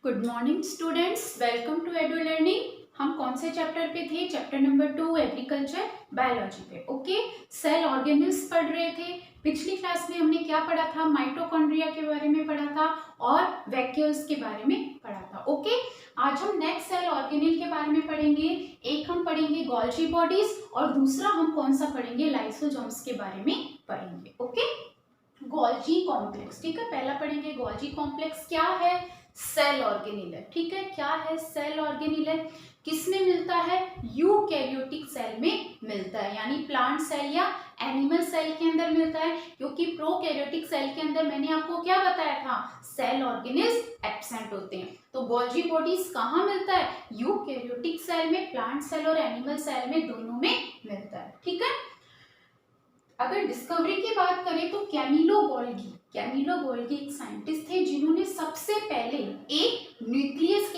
Good morning students, welcome to Edu Learning. हम कौन से चैप्टर पे थे? चैप्टर नंबर 2 एग्रीकल्चर बायोलॉजी पे। ओके, सेल ऑर्गेनिल्स पढ़ रहे थे। पिछली क्लास में हमने क्या पढ़ा था? माइटोकॉन्ड्रिया के बारे में पढ़ा था और वैक्यूल्स के बारे में पढ़ा था। ओके, आज हम नेक्स्ट सेल ऑर्गेनिल के बारे में पढ़ेंगे। एक हम पढ़ेंगे गोल्जी बॉडीज और दूसरा हम कौन सा पढ़ेंगे? लाइसोसोम्स के बारे में पढ़ेंगे। Okay, Golgi complex. ठीक है, पहला पढ़ेंगे गोल्जी कॉम्प्लेक्स क्या है? सेल ऑर्गेनिल है। ठीक है, क्या है? सेल ऑर्गेनिल है। किसमें मिलता है? यूकैरियोटिक सेल में मिलता है, यानी प्लांट सेल या एनिमल सेल के अंदर मिलता है। क्योंकि प्रोकैरियोटिक सेल के अंदर मैंने आपको क्या बताया था? सेल ऑर्गेनिल्स एब्सेंट होते हैं। तो गोल्जी बॉडीज कहाँ मिलता है? यूकैरियोटिक सेल में, प्लांट सेल और एनिमल सेल में, दोनों में मिलता है। ठीक है, अगर डिस्कवरी की बात करें तो कैमिलो गोल्गी एक साइंटिस्ट थे जिन्होंने सबसे पहले एक न्यूक्लियस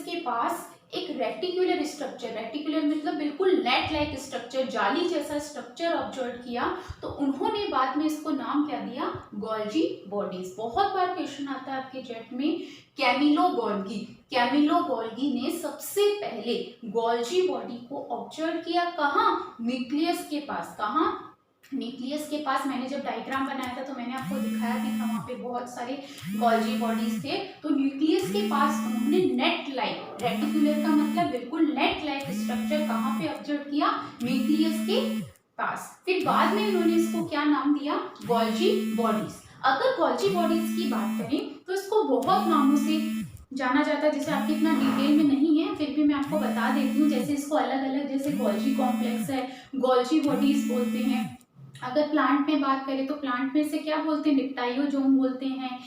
के पास एक रेटिकुलर स्ट्रक्चर, रेटिकुलर मतलब बिल्कुल नेट लाइक स्ट्रक्चर, जाली जैसा स्ट्रक्चर ऑब्जर्व किया। तो उन्होंने बाद में इसको नाम क्या दिया? Golgi bodies. बहुत बार क्वेश्चन आता है आपके जेट में, कैमिलो गोल्गी ने सबसे पहले गोल्जी बॉडी को ऑब्जर्व किया। कहाँ? न्यूक्लियस के पास। कहाँ? न्यूक्लियस के पास। मैंने जब डायग्राम बनाया था तो मैंने आपको दिखाया भी था, वहां पे बहुत सारे गोल्जी बॉडीज थे। तो न्यूक्लियस के पास उन्होंने नेट लाइक, रेटिकुलर का मतलब बिल्कुल नेट लाइक स्ट्रक्चर कहाँ पे ऑब्जर्व किया? न्यूक्लियस के पास। फिर बाद में उन्होंने इसको क्या नाम दिया? Golgi bodies. अगर गोल्जी बॉडीज की बात करें तो इसको बहुत नामों से जाना जाता है, जैसे आपके इतना डिटेल में नहीं है, फिर भी मैं आपको बता देती हूँ। जैसे इसको अलग अलग, जैसे गोल्जी कॉम्प्लेक्स है, गोल्जी बॉडीज बोलते हैं। अगर प्लांट में बात करें तो प्लांट में से क्या बोलते हैं? डिप्टाइयोजोम बोलते हैं।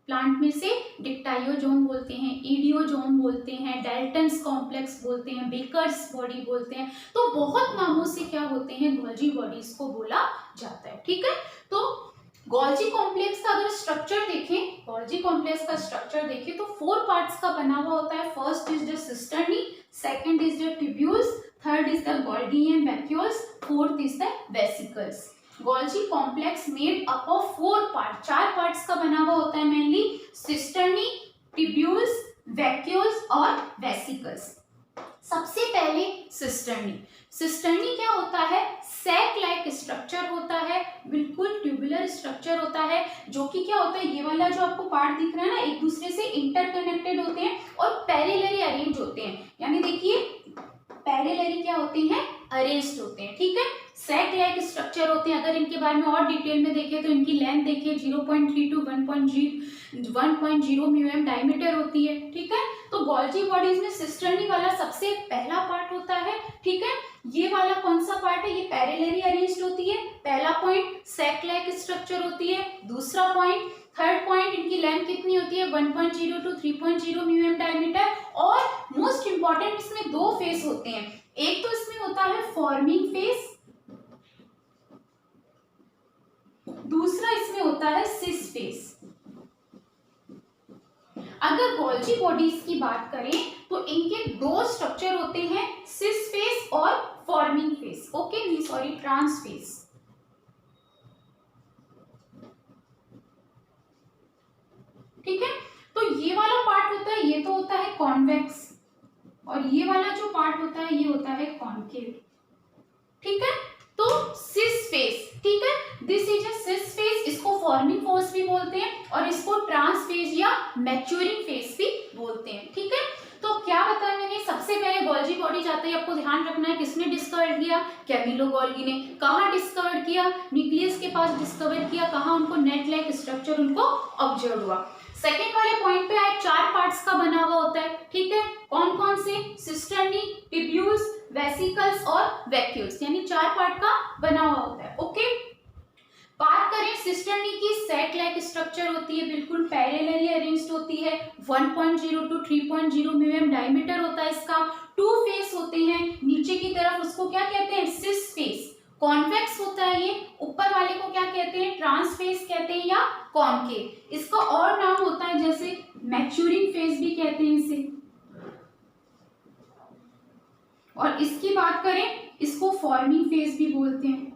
प्लांट में से डिप्टाइयोजोम बोलते हैं, ईडियोजोम बोलते हैं, डाल्टन्स कॉम्प्लेक्स बोलते हैं, बेकर्स बॉडी बोलते हैं। तो बहुत नामों से क्या होते हैं? गोल्जी बॉडीज को बोला जाता है। ठीक है, तो गोल्जी कॉम्प्लेक्स का अगर स्ट्रक्चर देखें, गोल्जी कॉम्प्लेक्स का स्ट्रक्चर देखें तो 4 पार्ट्स का बना हुआ होता है। First is the cisternae, second is the tubules, third is the Golgi and vacuoles, fourth is the vesicles. Golgi complex made up of 4 part, 4 parts का बना हुआ होता है मेनली। सिस्टर्नी, ट्यूब्यूल्स, वैक्यूल्स और वेसिकल्स। सबसे पहले सिस्टर्नी क्या होता है? सैक लाइक स्ट्रक्चर होता है, बिल्कुल ट्यूबुलर स्ट्रक्चर होता है, जो कि क्या होता है? ये वाला जो आपको पार्ट दिख रहा है ना, एक दूसरे से इंटरकनेक्टेड होते हैं और पैरेलली अरेंज होते हैं। यानी देखिए, पैरेलली क्या होते हैं? अरेंज्ड होते हैं। ठीक है, सेट लाइक स्ट्रक्चर होते हैं। अगर इनके बारे में और डिटेल में देखें तो इनकी लेंथ देखिए 0.3 टू 1.0 म्यूएम डायमीटर होती है। ठीक है, तो गोल्जी बॉडीज में सिस्टर्नी वाला सबसे पहला पार्ट होता है। ठीक है, ये वाला कौन सा पार्ट है? ये पैरेलली अरेंज्ड होती है। पहला पॉइंट सेट लाइक स्ट्रक्चर होती है। दूसरा पॉइंट, थर्ड पॉइंट, इनकी लेंथ कितनी होती है? 1.0 टू 3.0 म्यूएम डायमीटर। और मोस्ट इंपॉर्टेंट, इसमें 2 फेस होते हैं। एक तो इसमें होता है फॉर्मिंग फेस, दूसरा इसमें होता है सिस फेस। अगर गोल्जी बॉडीज की बात करें तो इनके 2 स्ट्रक्चर होते हैं, सिस फेस और फॉर्मिंग फेस। ओके, नहीं सॉरी, ट्रांस फेस। ठीक है, तो ये वाला पार्ट होता है, ये तो होता है कॉन्वेक्स, और ये वाला जो पार्ट होता है ये होता है कॉन्केव। ठीक है, तो सिस फेस। ठीक है, this is a cis face. इसको फॉर्मिंग फेस भी बोलते हैं और इसको ट्रांस फेज या मैच्योरिंग फेस भी बोलते हैं। ठीक है, तो क्या बताया मैंने? सबसे पहले गोल्जी बॉडी जाते ही आपको ध्यान रखना है किसने डिस्कवर किया? कैमिलो गोल्गी ने। कहाँ डिस्कवर किया? न्यूक्लियस के पास डिस्कवर किया। कहाँ? उनको नेट लाइक स्ट्रक्चर उनको ऑब्जर्व हुआ। सेकेंड वाले पॉइंट पे आए, 4 पार्ट्स का बना हुआ होता है। ठीक है, कौन कौन से? सिस्टर्नी, ट्यूब्यूल्स, वेसिकल्स और वैक्यूल्स, यानी 4 पार्ट का बना हुआ होता है। ओके, बात करें सिस्टर्नी की, सेट लाइक स्ट्रक्चर होती है, बिल्कुल पैरेलली अरेंज्ड होती है। 1.0 टू 3.0 म्यूएम डायमीटर होता है इसका। 2 फेस होते हैं, नीचे की तरफ उसको क्या कहते हैं? Cis face. कॉन्वेक्स होता है ये, ऊपर वाले को क्या कहते हैं? ट्रांस फेस कहते हैं या कॉन्केव। इसका और नाम होता है, जैसे मैच्योरिंग फेस भी कहते हैं इसे, और इसकी बात करें इसको फॉर्मिंग फेस भी बोलते हैं।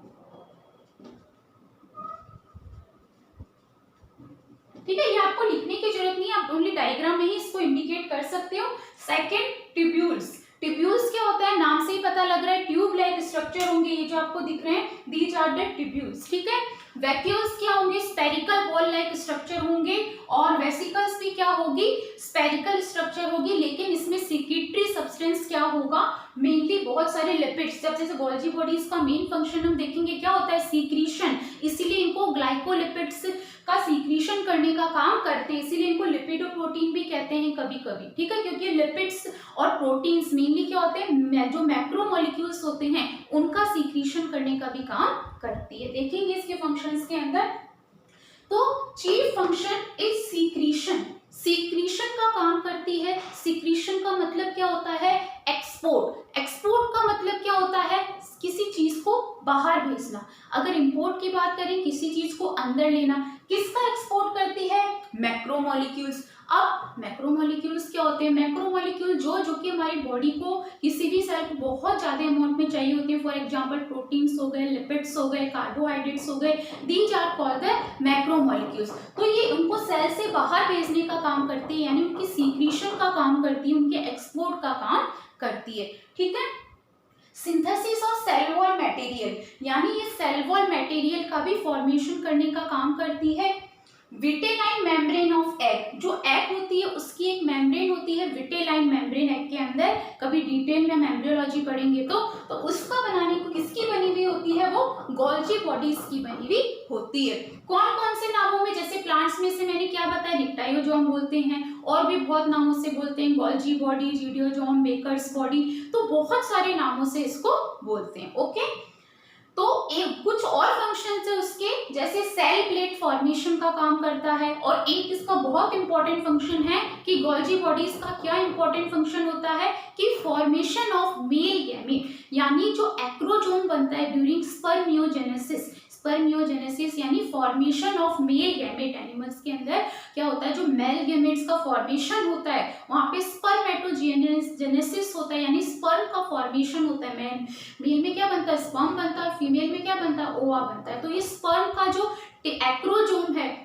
ठीक है, ये आपको लिखने की जरूरत नहीं है, आप ओनली डायग्राम में ही इसको इंडिकेट कर सकते हो। Second, tubules. ट्यूब्यूल्स क्या होता है, नाम से ही पता लग रहा है, ट्यूब लाइक स्ट्रक्चर होंगे ये जो आपको दिख रहे हैं, दीज आर द ट्यूब्यूल्स। ठीक है, वैक्यूल्स क्या होंगे, स्पेरिकल बॉल लाइक स्ट्रक्चर होंगे, और वेसिकल्स भी क्या होगी, स्पेरिकल स्ट्रक्चर होगी, लेकिन इसमें सिक्रीटरी सब्सटेंस क्या होगा, मेनली बहुत सारे लिपिड्स। जब जैसे गोल्जी बॉडीज का मेन फंक्शन हम देखेंगे क्या होता है, सीक्रीशन, इसीलिए इनको ग्लाइकोलिपिड्स का सीक्रीशन करने का काम करते हैं, इसीलिए इनको लिपिडोप्रोटीन भी कहते हैं कभी कभी। ठीक है, क्योंकि लिपिड्स और प्रोटीन्स मेनली क्या होते हैं, जो मैक्रोमोलिक्यूल्स होते हैं उनका सीक्रीशन करने का भी काम करती है। देखेंगे इसके फंक्शंस के अंदर। तो chief function is secretion, secretion का काम करती है। सीक्रीशन का मतलब क्या होता है, एक्सपोर्ट। एक्सपोर्ट का मतलब क्या होता है, किसी चीज को बाहर भेजना। अगर इंपोर्ट की बात करें, किसी चीज को अंदर लेना, किसका एक्सपोर्ट करती है, मैक्रोमोलिक्यूल्स। अब मैक्रोमोलिक्यूल्स क्या होते हैं, मैक्रोमोलिक्यूल जो कि हमारी बॉडी को, किसी भी सेल को बहुत ज्यादा अमाउंट में चाहिए होते हैं। फॉर एग्जांपल प्रोटीन्स हो गए, लिपिड्स हो गए, कार्बोहाइड्रेट्स हो गए, these are called the macromolecules. तो ये उनको सेल से बाहर भेजने का काम करती है, यानी उनकी सीक्रीशन का काम करती है, उनके एक्सपोर्ट का काम करती है। ठीक है, synthesis of cell wall material, यानी ये सेल वॉल मटेरियल का भी फॉर्मेशन करने का काम करती है। विटेलाइन मेम्ब्रेन ऑफ एग, जो एग होती है उसकी एक मेम्ब्रेन होती है, विटेलाइन मेम्ब्रेन एग के अंदर, कभी डिटेल में मेम्ब्रियोलॉजी पढ़ेंगे तो उसका बनाने को किसकी बनी हुई होती है, वो गोल्जी बॉडीज की बनी हुई होती है। कौन कौन से नामों में, जैसे प्लांट्स में से मैंने क्या बताया, डिक्टायोजोम बोलते हैं, और भी बहुत नामों से बोलते हैं, गोल्जी बॉडी, जीडियोजोम, बेकर्स बॉडी, तो बहुत सारे नामों से इसको बोलते हैं। ओके, तो एक कुछ और फंक्शन है उसके, जैसे सेल प्लेट फॉर्मेशन का काम करता है, और एक इसका बहुत इंपॉर्टेंट फंक्शन है कि गोल्जी बॉडीज का क्या इंपॉर्टेंट फंक्शन होता है कि फॉर्मेशन ऑफ मेल गैमेट, यानी जो एक्रोजोम बनता है ड्यूरिंग स्पर्मियोजेनेसिस। स्पर्मियोजेनेसिस यानी formation of male gamete. Animals के अंदर क्या होता है, जो मेल गैमेट्स का फॉर्मेशन होता है वहां पे स्पर्मेटोजेनेसिस होता है, यानी स्पर्म का फॉर्मेशन होता है। मेल में क्या बनता है, स्पर्म बनता है, फीमेल में क्या बनता है, ओवा बनता है। तो ये स्पर्म का जो एक्रोजोम है,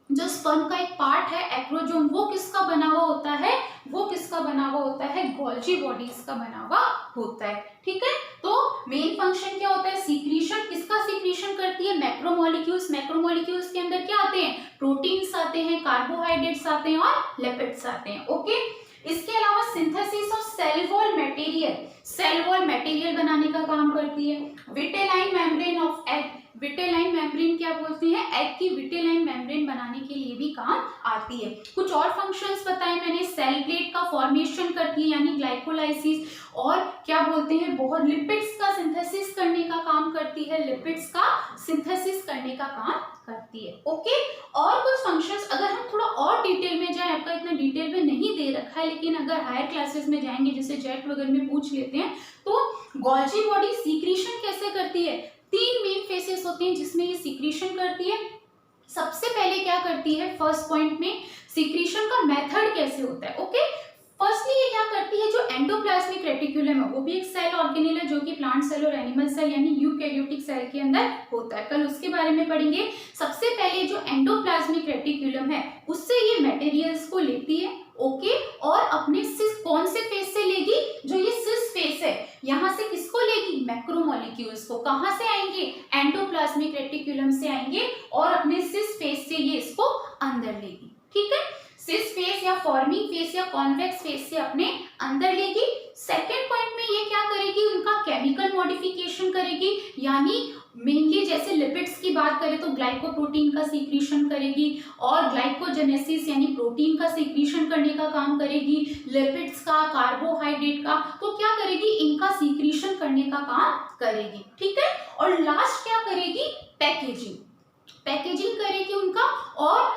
जो स्पर्म का एक पार्ट है एक्रोजोम, वो किसका बना हुआ होता है, वो किसका बना हुआ होता है, गोल्जी बॉडीज का बना हुआ होता है। ठीक है, तो मेन फंक्शन क्या होता है, सीक्रीशन। किसका सीक्रीशन करती है, मैक्रोमोलिक्यूल्स। मैक्रोमोलिक्यूल्स के अंदर क्या आते हैं, प्रोटीन्स आते हैं, कार्बोहाइड्रेट्स आते हैं और लिपिड्स आते हैं। ओके, इसके अलावा synthesis of cell wall material, cell wall material बनाने का काम करती है। Vitelline membrane of egg, vitelline membrane क्या बोलते हैं, एग की विटेलाइन मेम्ब्रेन बनाने के लिए भी काम आती है। कुछ और फंक्शंस बताए मैंने, सेल प्लेट का फॉर्मेशन करती है यानी ग्लाइकोलाइसिस, और क्या बोलते हैं, बहुत लिपिड्स का सिंथेसिस करने का काम करती है, लिपिड्स का सिंथेसिस करने का काम करती है। ओके, और कुछ फंक्शंस अगर हम थोड़ा और डिटेल में जाए, आपका इतना डिटेल में नहीं दे रखा है, लेकिन अगर हायर क्लासेस में जाएंगे, जैसे जेट वगैरह में पूछ लेते हैं, तो गोल्जी बॉडी सीक्रीशन कैसे करती है, 3 मेन फेसेस होते हैं जिसमें ये सीक्रीशन करती है। सबसे पहले क्या करती है, फर्स्ट पॉइंट में सीक्रीशन का मेथड कैसे होता है। ओके, फर्स्टली ये क्या करती है, जो एंडोप्लाज्मिक रेटिकुलम है, वो भी एक सेल ऑर्गेनेल है जो कि प्लांट सेल और एनिमल सेल यानी यूकैरियोटिक सेल के अंदर होता है, कल उसके बारे में पढ़ेंगे। सबसे पहले जो एंडोप्लाज्मिक रेटिकुलम है उससे ये मटेरियल्स को लेती है। ओके, और अपने सिस कौन से फेस से लेगी, जो ये सिस फेस है, यहाँ से किसको लेगी, मैक्रोमोलिक्यूल्स को। कहाँ से आएंगे, एंडोप्लाज्मिक रेटिकुलम से आएंगे, और अपने सिस फेस से ये इसको अंदर लेगी। ठीक है, सिस फेस या फॉर्मिंग फेस या कॉन्वेक्स फेस से अपने अंदर लेगी। सेकेंड पॉइंट में ये क्या करेगी, उनका केमिकल मॉडिफिकेशन करेगी, यानी मेनली जैसे लिपिड्स की बात करें तो ग्लाइकोप्रोटीन का सीक्रीशन करेगी, और ग्लाइकोजेनेसिस यानी प्रोटीन का सीक्रीशन करने का काम करेगी, लिपिड्स का, कार्बोहाइड्रेट का, तो क्या करेगी, इनका सीक्रीशन करने का काम करेगी। ठीक है, और लास्ट क्या करेगी, पैकेजिंग, पैकेजिंग करेगी उनका, और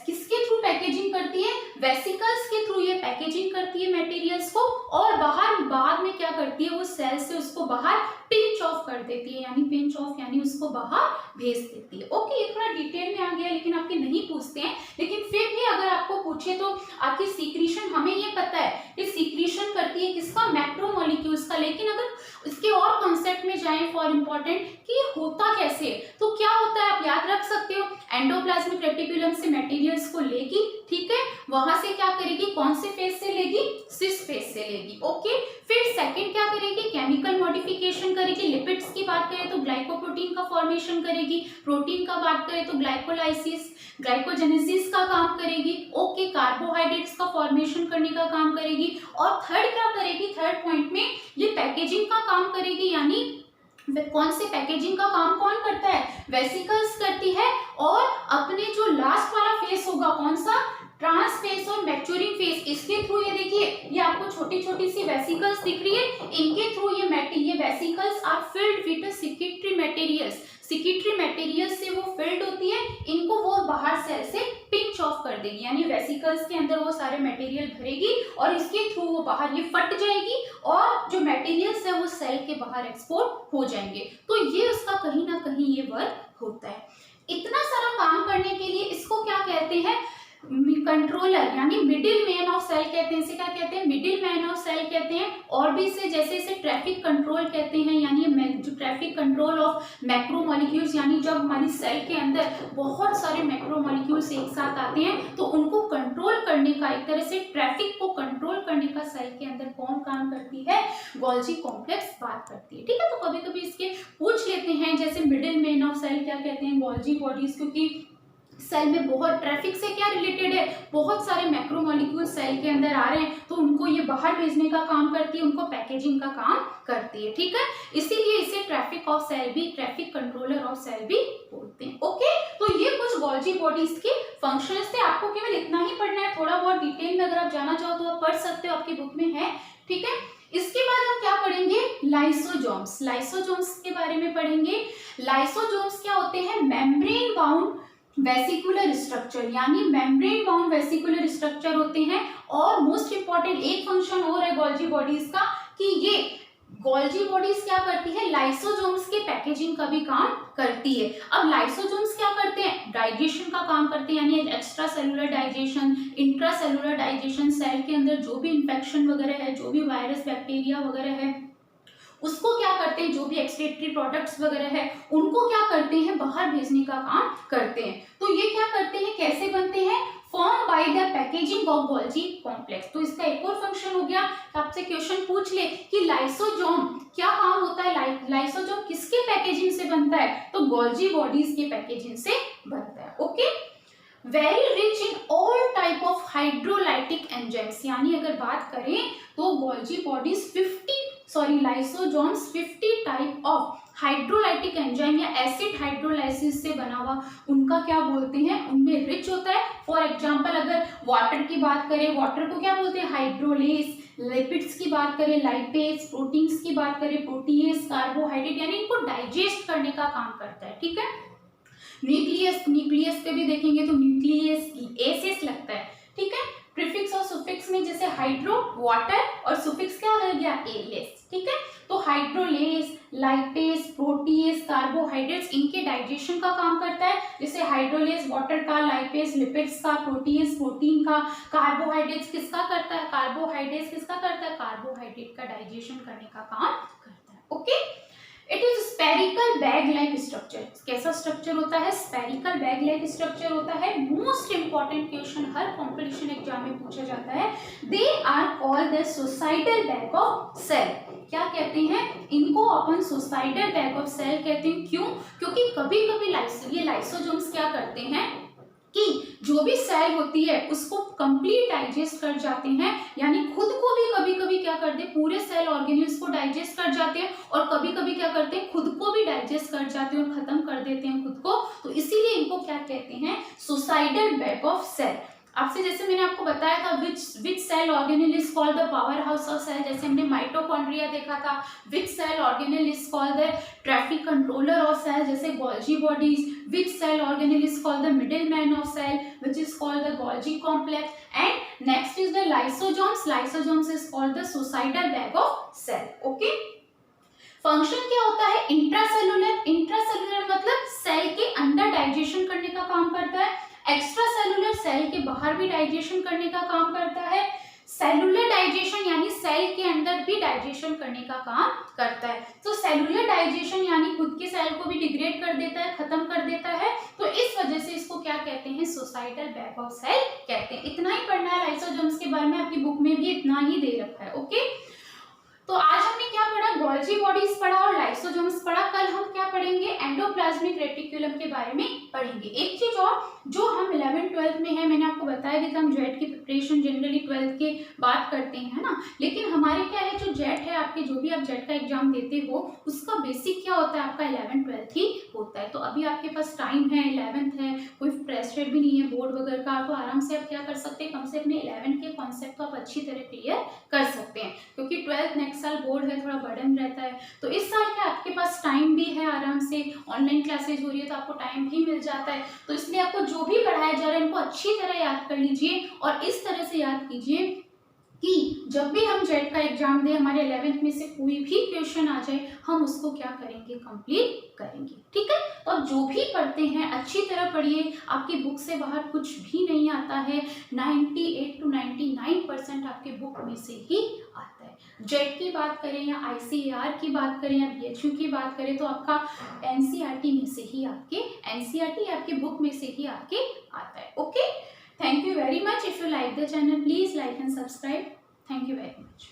किसके थ्रू पैकेजिंग करती है, वेसिकल्स के थ्रू ये पैकेजिंग करती है मटेरियल्स को, और बाहर बाद में क्या करती है, वो सेल से उसको बाहर पिंच ऑफ कर देती है, यानी पिंच ऑफ यानी उसको बाहर भेज देती है। ओके, ये थोड़ा डिटेल में आ गया, लेकिन आपके नहीं पूछते हैं, लेकिन फिर भी अगर आपको पूछे तो आपकी सीक्रीशन, हमें ये पता है कि सीक्रीशन करती है किसका, मैक्रोमोलिक्यूल्स का, लेकिन अगर इसके और कॉन्सेप्ट में जाएं फॉर इम्पोर्टेंट कि ये होता कैसे है। तो क्या होता है आप याद रख सकते हो, एंडोप्लाज्मिक रेटिकुलम से मटेरियल्स को लेगी, ठीक है, वहां से क्या करेगी, कौन से फेज से लेगी, सिस फेज से लेगी, ओके। फिर सेकंड क्या करेगी, केमिकल मॉडिफिकेशन करेगी। लिपिड्स की बात करें तो ग्लाइकोप्रोटीन का फॉर्मेशन करेगी, प्रोटीन का बात करें तो ग्लाइकोलाइसिस ग्लाइकोजेनेसिस का काम करेगी, ओके, कार्बोहाइड्रेट्स का फॉर्मेशन करने का काम करेगी। और थर्ड क्या करेगी, थर्ड पॉइंट में ये पैकेजिंग का काम करेगी, यानी कौन से पैकेजिंग का काम कौन करता है, वेसिकल्स करती है। और अपने जो लास्ट वाला फेस होगा कौन सा, ट्रांस फेस और मैच्योरिंग फेस, इसके थ्रू ये देखिए ये आपको छोटी छोटी सी वेसिकल्स दिख रही है, इनके थ्रू ये vesicles are filled with secretory materials, secretory materials से वो फिल्ड होती है, इनको वो बाहर सेल से पिंच ऑफ कर देगी, यानी वेसिकल्स के अंदर वो सारे मटेरियल भरेगी और इसके थ्रू वो बाहर ये फट जाएगी और जो मटेरियल्स है वो सेल के बाहर एक्सपोर्ट हो जाएंगे। तो ये उसका कहीं ना कहीं ये वर्क होता है। इतना सारा काम करने के लिए इसको क्या कहते हैं, कंट्रोलर, यानी मिडिल मैन ऑफ सेल कहते हैं। इसे क्या कहते हैं, मिडिल मैन ऑफ सेल कहते हैं। और भी जैसे इसे ट्रैफिक कंट्रोल कहते हैं, यानी जो ट्रैफिक कंट्रोल ऑफ मैक्रोमोलिक्यूल्स, यानी जब हमारी सेल के अंदर बहुत सारे मैक्रोमोलिक्यूल्स एक साथ आते हैं तो उनको कंट्रोल करने का, एक तरह से ट्रैफिक को कंट्रोल करने का सेल के अंदर कौन काम करती है, गोल्जी कॉम्प्लेक्स बात करती है, ठीक है। तो कभी कभी इसके पूछ लेते हैं, जैसे मिडिल मैन ऑफ सेल क्या कहते हैं, गोल्जी बॉडीज, क्योंकि सेल में बहुत ट्रैफिक से क्या रिलेटेड है, बहुत सारे मैक्रोमोलिक्यूल सेल के अंदर आ रहे हैं तो उनको ये बाहर भेजने का काम करती है, उनको पैकेजिंग का काम करती है, ठीक है। इसीलिए इसे ट्रैफिक ऑफ सेल भी, ट्रैफिक कंट्रोलर ऑफ सेल भी बोलते हैं, ओके। तो ये कुछ गोल्जी बॉडीज के फंक्शंस थे, आपको केवल इतना ही पढ़ना है, थोड़ा बहुत डिटेल में अगर आप जाना चाहो तो आप पढ़ सकते हो, आपकी बुक में है, ठीक है। इसके बाद हम क्या पढ़ेंगे, लाइसोजोम्स, लाइसोजोम्स के बारे में पढ़ेंगे। लाइसोजोम्स क्या होते हैं, मेम्ब्रेन बाउंड वेसिकुलर स्ट्रक्चर, यानी मेम्ब्रेन बाउंड वेसिकुलर स्ट्रक्चर होते हैं। और मोस्ट इंपॉर्टेंट एक फंक्शन और है गोल्जी बॉडीज का, कि ये गोल्जी बॉडीज क्या करती है, लाइसोजोम्स के पैकेजिंग का भी काम करती है। अब लाइसोजोम्स क्या करते हैं, डाइजेशन का काम करते हैं, यानी extra cellular digestion, intra cellular digestion, cell के अंदर जो भी इंफेक्शन वगैरह है, जो भी वायरस बैक्टीरिया वगैरह है उसको क्या करते हैं, जो भी एक्सक्रीटरी प्रोडक्ट्स वगैरह है उनको क्या करते हैं, बाहर भेजने का काम करते हैं। तो ये क्या करते हैं, कैसे बनते हैं, form by the packaging of Golgi complex. तो इसका एक और फंक्शन हो गया, आपसे क्वेश्चन पूछ ले कि लाइसोजोम क्या काम होता है, लाइसोजोम किसके पैकेजिंग से बनता है, तो गोल्जी बॉडीज के पैकेजिंग से बनता है, okay. Very rich in all type of hydrolytic enzymes, यानी अगर बात करें तो Golgi bodies lysosomes 50 type of hydrolytic enzyme या एसिड हाइड्रोलाइसिस से बना हुआ उनका क्या बोलते हैं, उनमें रिच होता है। फॉर एग्जांपल अगर वाटर की बात करें, वाटर को क्या बोलते हैं, हाइड्रोलेस। लिपिड्स की बात करें, लाइपेज। प्रोटीन्स की बात करें, प्रोटीएस। कार्बोहाइड्रेट, यानी इनको डाइजेस्ट करने का काम करता है, ठीक है। न्यूक्लियस पे भी देखेंगे तो न्यूक्लियस एसिस लगता है, ठीक है। प्रीफिक्स और सुफिक्स में जैसे हाइड्रो वाटर और सुफिक्स क्या रह गया, एलेस, ठीक है। तो हाइड्रोलेस, लाइपेज, प्रोटीएस, कार्बोहाइड्रेट्स, इनके डाइजेशन का काम करता है। जैसे हाइड्रोलेस वाटर का, लाइपेज लिपिड्स का, प्रोटीएस प्रोटीन का, कार्बोहाइड्रेट्स किसका करता है, कार्बोहाइड्रेट्स किसका करता है, कार्बोहाइड्रेट का डाइजेशन करने का काम करता है, okay. It is spherical bag like structure, कैसा स्ट्रक्चर होता है, स्पेरिकल बैग लाइक स्ट्रक्चर होता है। मोस्ट इंपॉर्टेंट क्वेश्चन हर कॉम्पिटिशन एग्जाम में पूछा जाता है। They are called the suicidal bag of cell, क्या कहते हैं इनको, अपन सुसाइडल बैग ऑफ सेल कहते हैं। क्यों, क्योंकि कभी कभी ये लाइसोजोम्स क्या करते हैं कि जो भी सेल होती है उसको कंप्लीट डाइजेस्ट कर जाते हैं, यानी खुद को भी कभी कभी क्या करते हैं, पूरे सेल ऑर्गेनिल्स को डाइजेस्ट कर जाते हैं, और कभी कभी क्या करते हैं, खुद को भी डाइजेस्ट कर जाते हैं और खत्म कर देते हैं खुद को। तो इसीलिए इनको क्या कहते हैं, सुसाइडल बैग ऑफ सेल। आपसे जैसे मैंने आपको बताया था which cell organelle is called the powerhouse of cell, जैसे हमने माइटोकॉन्ड्रिया देखा था। Which cell organelle is called the traffic controller of cell, जैसे Golgi bodies. Which cell organelle is called the middleman of cell which is called the Golgi complex. And next is the lysosomes, lysosomes is called the suicidal bag of cell, okay. Function क्या होता है, intracellular, intracellular मतलब cell के अंदर digestion करने का काम करता है। एक्स्ट्रा सेलुलर सेल के बाहर भी डाइजेशन करने का काम करता है। सेलुलर डाइजेशन यानी सेल के अंदर भी डाइजेशन करने का काम करता है। तो सेलुलर डाइजेशन यानी खुद के सेल को भी डिग्रेड कर देता है, खत्म कर देता है। तो इस वजह से इसको क्या कहते हैं, सुसाइडल बैक ऑफ सेल कहते हैं। इतना ही पढ़ना है लाइसोसोम्स के बारे में, आपकी बुक में भी इतना ही दे रखा है। ओके, तो आज हमने क्या पढ़ा, गोल्जी बॉडीज पढ़ा और लाइसोसोम्स पढ़ा। कल हम क्या पढ़ेंगे, एंडोप्लाज्मिक रेटिकुलम के बारे में पढ़ेंगे। एक चीज और, जो हम 11th-12th में है, मैंने आपको बताया कि हम जेट की प्रिपरेशन जनरली 12th के बाद करते हैं, है ना। लेकिन हमारे क्या है, जो जेट है आपके, जो भी आप जेट का एग्जाम देते हो, उसका बेसिक क्या होता है, आपका 11th-12th ही होता है। तो अभी आपके पास टाइम है, 11th है, कोई प्रेशर भी नहीं है बोर्ड वगैरह का, तो आराम से आप क्या कर सकते हैं, कम से अपने 11th के कॉन्सेप्ट को आप अच्छी तरह क्लियर कर सकते हैं। क्योंकि 12th नेक्स्ट साल बोर्ड है, थोड़ा बर्डन रहता है। तो इस साल क्या आपके पास टाइम भी है, आराम से ऑनलाइन क्लासेज हो रही है तो आपको टाइम भी मिल जाता है। तो इसलिए आपको जो भी पढ़ाया जा रहा है इनको अच्छी तरह याद कर लीजिए और इस तरह से याद कीजिए कि जब भी हम जेट का एग्जाम दें, हमारे 11th में से कोई भी क्वेश्चन आ जाए, हम उसको क्या करेंगे, कंप्लीट करेंगे। ठीक है, तो अब जो भी पढ़ते हैं अच्छी तरह पढ़िए, आपकी बुक से बाहर कुछ भी नहीं आता है। 98 to 99% आपके बुक में से ही आता है। जेट की बात करें या ICAR की बात करें या BHU की बात करें, तो आपका NCERT में से ही आपके बुक में से ही आपके आता है। Okay, thank you very much. If you like the channel, please like and subscribe. Thank you very much.